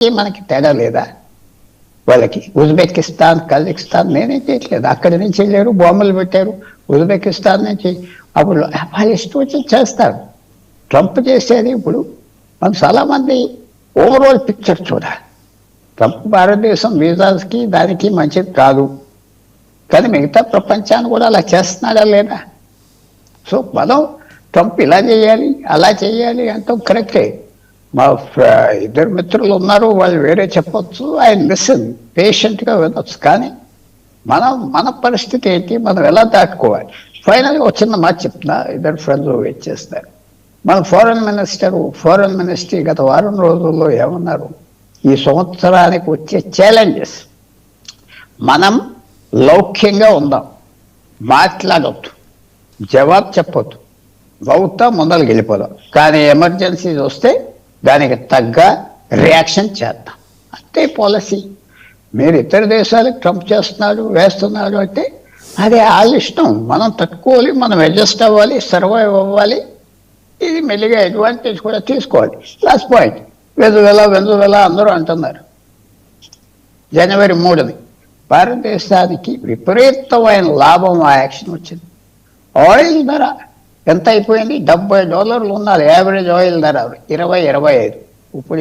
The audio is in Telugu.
మనకి తేడా లేదా? వాళ్ళకి ఉజ్బెకిస్తాన్, కజకిస్తాన్ నేనేం చేయట్లేదు. అక్కడి నుంచి వెళ్ళారు, బొమ్మలు పెట్టారు. ఉజ్బెకిస్తాన్ నుంచి అప్పుడు వాళ్ళు ఇష్టం వచ్చి చేస్తారు. ట్రంప్ చేసేది ఇప్పుడు మనం చాలామంది ఓవరాల్ పిక్చర్ చూడాలి. ట్రంప్ భారతదేశం వీసాస్కి దానికి మంచిది కాదు, కానీ మిగతా ప్రపంచాన్ని కూడా అలా చేస్తున్నాడా లేదా? సో మనం ట్రంప్ ఇలా చేయాలి అలా చేయాలి అంటాం కరెక్టే. మా ఇద్దరు మిత్రులు ఉన్నారు, వాళ్ళు వేరే చెప్పొచ్చు, ఆయన లిసన్ పేషెంట్గా వినొచ్చు. కానీ మన పరిస్థితి ఏంటి, మనం ఎలా దాటుకోవాలి? ఫైనల్గా ఒక చిన్న మాట చెప్తున్నా, ఇద్దరు ఫ్రెండ్స్ వెయిట్ చేస్తారు. మన ఫారెన్ మినిస్ట్రీ గత వారం రోజుల్లో ఏమన్నారు, ఈ సంవత్సరానికి వచ్చే ఛాలెంజెస్ మనం లౌక్యంగా ఉందాం, మాట్లాడొద్దు, జవాబు చెప్పొద్దు, నవ్వుతా ముందరికి వెళ్ళిపోదాం, కానీ ఎమర్జెన్సీస్ వస్తే దానికి తగ్గ రియాక్షన్ చేద్దాం. అంతే పాలసీ. మీరు ఇతర దేశాలకు ట్రంప్ చేస్తున్నాడు వేస్తున్నాడు అంటే అది వాళ్ళ ఇష్టం. మనం తట్టుకోవాలి, మనం అడ్జస్ట్ అవ్వాలి, సర్వైవ్ అవ్వాలి. ఇది మెల్లిగా అడ్వాంటేజ్ కూడా తీసుకోవాలి. లాస్ట్ పాయింట్, వెంజువెలా అందరూ అంటున్నారు. జనవరి 3ని భారతదేశానికి విపరీతమైన లాభం ఆ యాక్షన్ వచ్చింది. ఆయిల్ ధర ఎంత అయిపోయింది? $70 ఉండాలి యావరేజ్ ఆయిల్ ధర, 20-25, ఇప్పుడు